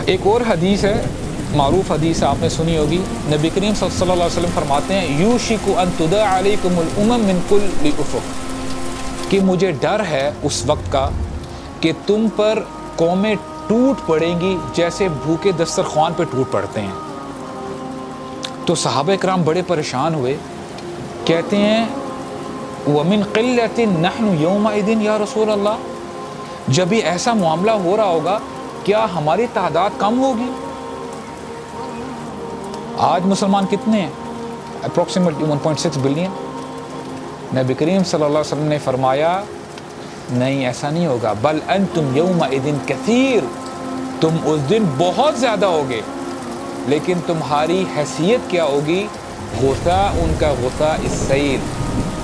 ایک اور حدیث ہے، معروف حدیث ہے، آپ نے سنی ہوگی، نبی کریم صلی اللہ علیہ وسلم فرماتے ہیں یوشک ان تداع علیکم الامم من کل افق، کہ مجھے ڈر ہے اس وقت کا کہ تم پر قومیں ٹوٹ پڑیں گی جیسے بھوکے دسترخوان پہ ٹوٹ پڑتے ہیں۔ تو صحابہ کرام بڑے پریشان ہوئے، کہتے ہیں وَمِن قِلَّةٍ نَحْنُ يَوْمَئِذٍ یا رسول اللہ، جب بھی ایسا معاملہ ہو رہا ہوگا کیا ہماری تعداد کم ہوگی؟ آج مسلمان کتنے ہیں؟ Approximately 1.6 billion. نبی کریم صلی اللہ علیہ وسلم نے فرمایا نہیں، ایسا نہیں ہوگا، بل انتم یومئذ کثیر، تم اس دن بہت زیادہ ہوگے، لیکن تمہاری حیثیت کیا ہوگی؟ غثاء ان کا غثاء السیل،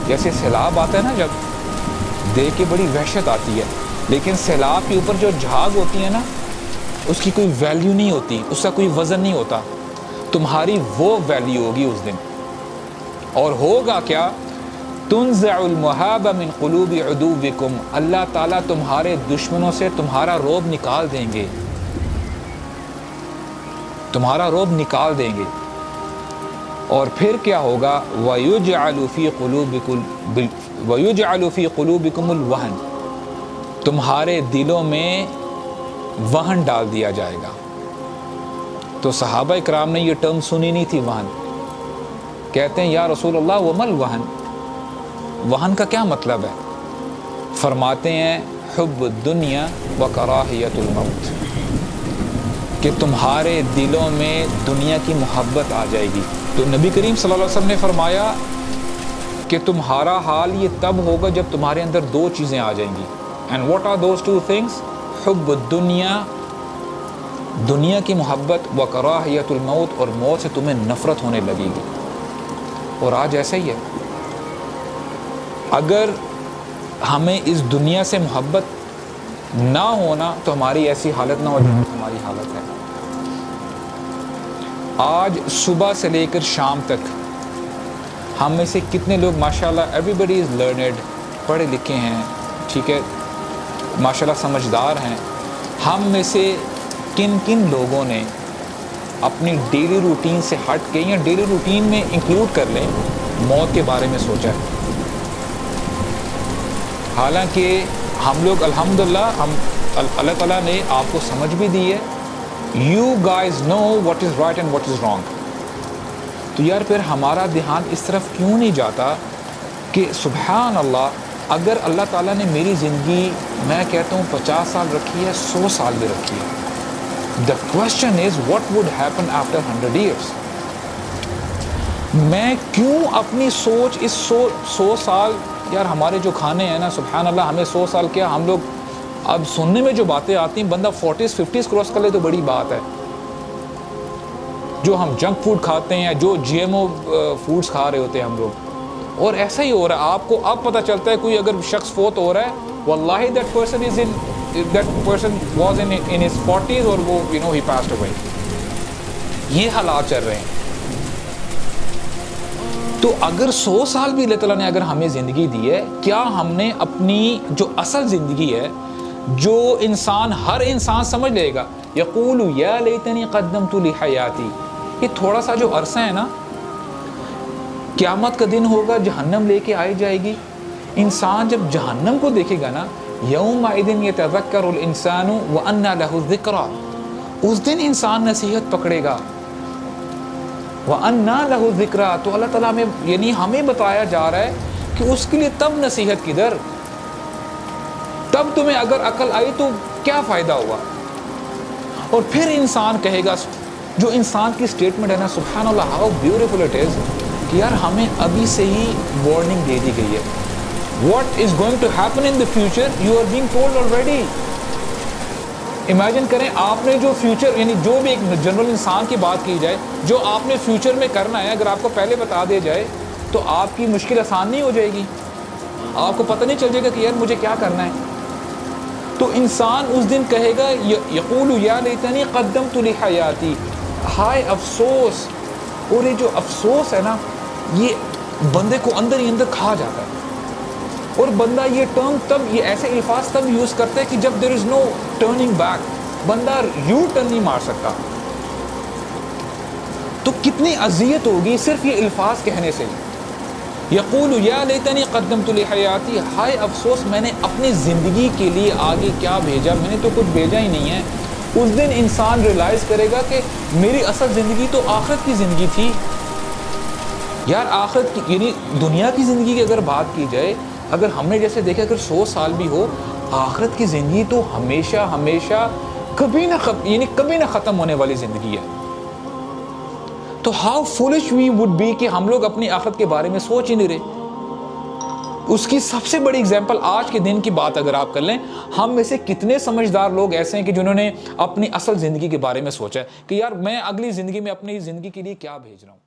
جیسے سیلاب آتا ہے نا، جب دیکھ کے بڑی وحشت آتی ہے، لیکن سیلاب کے اوپر جو جھاگ ہوتی ہے نا، اس کی کوئی ویلیو نہیں ہوتی، اس کا کوئی وزن نہیں ہوتا، تمہاری وہ ویلیو ہوگی اس دن۔ اور ہوگا کیا؟ تنزع المہاب من قلوب عدوکم، اللہ تعالیٰ تمہارے دشمنوں سے تمہارا رعب نکال دیں گے، تمہارا رعب نکال دیں گے۔ اور پھر کیا ہوگا؟ وَيُجْعَلُ فِي قُلُوبِكُمُ الْوَهْنَ، تمہارے دلوں میں وہن ڈال دیا جائے گا۔ تو صحابہ اکرام نے یہ ٹرم سنی نہیں تھی، وہن۔ کہتے ہیں یا رسول اللہ وَمَا الْوَهْنَ، وہن کا کیا مطلب ہے؟ فرماتے ہیں حب الدنیا وکراہیت الموت، کہ تمہارے دلوں میں دنیا کی محبت آ جائے گی۔ تو نبی کریم صلی اللہ علیہ وسلم نے فرمایا کہ تمہارا حال یہ تب ہوگا جب تمہارے اندر دو چیزیں آ جائیں گی۔ And what are those two things? حب الدنیا، دنیا کی محبت، وکراہیت الموت، اور موت سے تمہیں نفرت ہونے لگے گی۔ اور آج ایسا ہی ہے، اگر ہمیں اس دنیا سے محبت نہ ہونا تو ہماری ایسی حالت نہ ہو جائے ہماری حالت ہے۔ آج صبح سے لے کر شام تک ہم میں سے کتنے لوگ ماشاءاللہ ایوری بڈی از لرنڈ، پڑھے لکھے ہیں، ٹھیک ہے، ماشاءاللہ سمجھدار ہیں، ہم میں سے کن کن لوگوں نے اپنی ڈیلی روٹین سے ہٹ کے یا ڈیلی روٹین میں انکلوڈ کر لیں موت کے بارے میں سوچا ہے؟ حالانکہ ہم لوگ الحمدللہ، اللہ تعالیٰ نے آپ کو سمجھ بھی دی ہے، you guys know what is right and what is wrong. تو یار پھر ہمارا دھیان اس طرف کیوں نہیں جاتا کہ سبحان اللہ، اگر اللہ تعالیٰ نے میری زندگی، میں کہتا ہوں 50 سال رکھی ہے، 100 سال بھی رکھی ہے، the question is what would happen after 100 years؟ میں کیوں اپنی سوچ اس 100 سال، یار ہمارے جو کھانے ہیں نا، سبحان اللہ، ہمیں 100 سال کیا، ہم لوگ اب سننے میں جو باتیں آتی ہیں، بندہ 40s 50s کراس کر لے تو بڑی بات ہے۔ جو ہم جنک فوڈ کھاتے ہیں، جو جی ایم او فوڈز کھا رہے ہوتے ہیں ہم لوگ، اور ایسا ہی ہو رہا ہے۔ آپ کو اب پتہ چلتا ہے کوئی اگر شخص فوت ہو رہا ہے، واللہ that person was in his 40s اور وہ he passed away۔ یہ حالات چل رہے ہیں۔ تو اگر 100 سال بھی اللہ تعالیٰ نے اگر ہمیں زندگی دی ہے، کیا ہم نے اپنی جو اصل زندگی ہے، جو انسان، ہر انسان سمجھ لے گا، یقول یا لیتنی قدمت لحیاتی، یہ تھوڑا سا جو عرصہ ہے نا، قیامت کا دن ہوگا، جہنم لے کے آئی جائے گی، انسان جب جہنم کو دیکھے گا نا، یومئذ یتذکر الانسان وانى له الذکریٰ، اس دن انسان نصیحت پکڑے گا، وانى له الذکریٰ، تو اللہ تعالیٰ میں یعنی ہمیں بتایا جا رہا ہے کہ اس کے لیے تب نصیحت کدھر، تب تمہیں اگر عقل آئی تو کیا فائدہ ہوا۔ اور پھر انسان کہے گا، جو انسان کی اسٹیٹمنٹ ہے نا، سبحان اللہ ہاؤ بیوٹیفل اٹ از، کہ یار ہمیں ابھی سے ہی وارننگ دے دی گئی ہے، what is going to happen in the future you are being told already. Imagine کریں آپ نے جو فیوچر، یعنی جو بھی ایک جنرل انسان کی بات کی جائے، جو آپ نے فیوچر میں کرنا ہے، اگر آپ کو پہلے بتا دیا جائے تو آپ کی مشکل آسان نہیں ہو جائے گی، آپ کو پتہ نہیں چل جائے گا کہ یار مجھے کیا کرنا ہے۔ تو انسان اس دن کہے گا، یقول یا لیتنی قدمت لحیاتی، ہائے افسوس۔ اور یہ جو افسوس ہے نا، یہ بندے کو اندر ہی اندر کھا جاتا ہے، اور بندہ یہ ٹرم تب، یہ ایسے الفاظ تب یوز کرتا ہے کہ جب دیر از نو ٹرننگ بیک، بندہ یو ٹرن نہیں مار سکتا. تو کتنی اذیت ہوگی صرف یہ الفاظ کہنے سے. یقول یا لیتنی قدمت لحیاتی، ہائے افسوس میں نے اپنی زندگی کے لیے آگے کیا بھیجا، میں نے تو کچھ بھیجا ہی نہیں ہے. اس دن انسان ریلائز کرے گا کہ میری اصل زندگی تو آخرت کی زندگی تھی. یار آخرت کی یعنی دنیا کی زندگی کی اگر بات کی جائے، اگر ہم نے جیسے دیکھا اگر 100 سال بھی ہو، آخرت کی زندگی تو ہمیشہ ہمیشہ کبھی نہ ختم ہونے والی زندگی ہے. تو how foolish we would be کہ ہم لوگ اپنی آخرت کے بارے میں سوچ ہی نہیں رہے. اس کی سب سے بڑی اگزامپل آج کے دن کی بات اگر آپ کر لیں، ہم میں سے کتنے سمجھدار لوگ ایسے ہیں کہ جنہوں نے اپنی اصل زندگی کے بارے میں سوچا ہے کہ یار میں اگلی زندگی میں اپنی زندگی کے لیے کیا بھیج رہا ہوں.